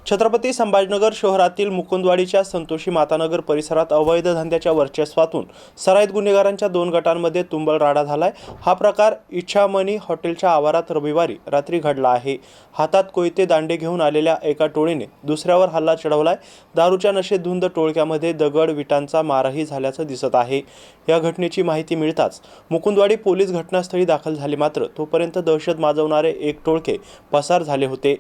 छत्रपती संभाजीनगर शहरातील मुकुंदवाडीच्या संतोषी मातानगर परिसरात अवैध धंद्याच्या वर्चस्वातून सराईत गुन्हेगारांच्या 2 गटांमध्ये तुंबळ राडा झालाय। हा प्रकार इच्छामणी हॉटेलच्या आवारात रविवारी रात्री घडला आहे। हातात कोयते दांडे घेऊन आलेल्या एका टोळीने दुसऱ्यावर हल्ला चढवलाय। दारूच्या नशेत धुंद टोळक्यामध्ये दगड विटांचा मारही झाल्याचं दिसत आहे। या घटनेची माहिती मिळताच मुकुंदवाडी पोलीस घटनास्थळी दाखल झाले, मात्र तोपर्यंत दहशत माजवणारे एक टोळके पसार झाले होते।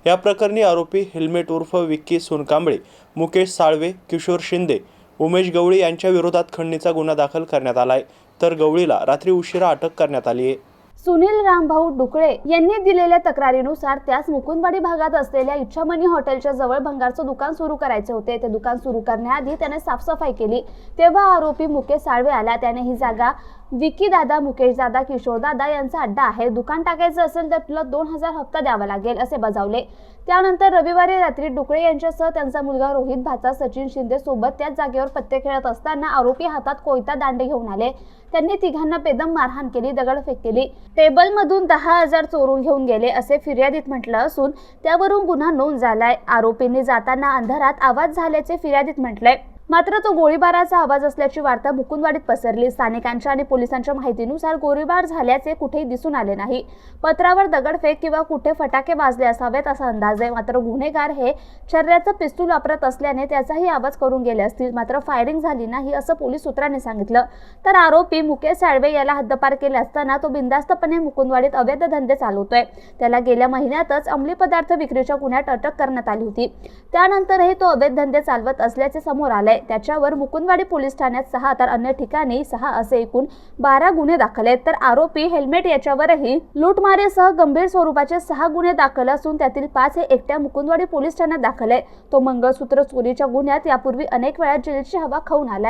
या प्रकरणी आरोपी हेल्मेट उर्फ विक्की सोनकांबळे, मुकेश साळवे, किशोर शिंदे, उमेश गवळी यांच्या विरोधात खंडणीचा गुन्हा दाखल करण्यात आलाय, तर गवळीला रात्री उशिरा अटक करण्यात आली आहे। सुनील रामभाऊ डुकळे यांनी दिलेल्या तक्रारीनुसार त्यास मुकुंदवाडी भागात असलेल्या इच्छामणी हॉटेलच्या जवळ भंगारचं दुकान सुरू करायचे होते। ते दुकान सुरू करण्याआधी त्याने साफसफाई केली, तेव्हा आरोपी मुकेश साळवे आला। त्याने ही जागा विकी दादा, मुकेश दादा, किशोर दादा यांचा अड्डा आहे, दुकान टाकायचं असेल तर तुला 2000 हप्ता द्यावा लागेल असे बजावले। त्यानंतर रविवारी रात्री डुकळे यांच्यासह त्यांचा मुलगा रोहित, भाचा सचिन शिंदे सोबत त्याच जागेवर पत्ते खेळत असताना आरोपी हातात कोयता दांडे घेऊन आले। त्यांनी तिघांना बेदम मारहाण केली, दगडफेक केली, टेबलमधून 10,000 चोरून घेऊन गेले असे फिर्यादीत म्हटलं असून त्यावरून गुन्हा नोंद झालाय। आरोपींनी जाताना अंधारात आवाज झाल्याचे फिर्यादीत म्हटलंय, मात्र तो गोळीबाराचा आवाज असल्याची वार्ता मुकुंदवाडीत पसरली। स्थानिकांच्या आणि पोलिसांच्या माहितीनुसार गोळीबार झाल्याचे कुठेही दिसून आले नाही। पत्रावर दगडफेक किंवा कुठे फटाके वाजले असावेत असा अंदाज आहे, मात्र गुन्हेगार हे छर्र्याचं पिस्तूल वापरत असल्याने त्याचाही आवाज करून गेले असतील, मात्र फायरिंग झाली नाही असं पोलीस सूत्रांनी सांगितलं। तर आरोपी मुकेश साळवे याला हद्दपार केले असताना तो बिनधास्तपणे मुकुंदवाडीत अवैध धंदे चालवतोय। त्याला गेल्या महिन्यातच अंमली पदार्थ विक्रीच्या गुन्ह्यात अटक करण्यात आली होती। त्यानंतरही तो अवैध धंदे चालवत असल्याचे समोर आले। त्याच्यावर मुकुंदवाडी पोलीस ठाण्यात 6 तर अन्य ठिकाणी 6 असे एकूण 12 गुन्हे दाखल आहेत। तर आरोपी हेल्मेट याच्यावरही लूटमारेसह गंभीर स्वरूपाचे 6 गुन्हे दाखल असून त्यातील 5 हे एकट्या मुकुंदवाडी पोलीस ठाण्यात दाखल आहे। तो मंगळसूत्र चोरीच्या गुन्ह्यात यापूर्वी अनेक वेळा जेलची हवा खाऊन आला।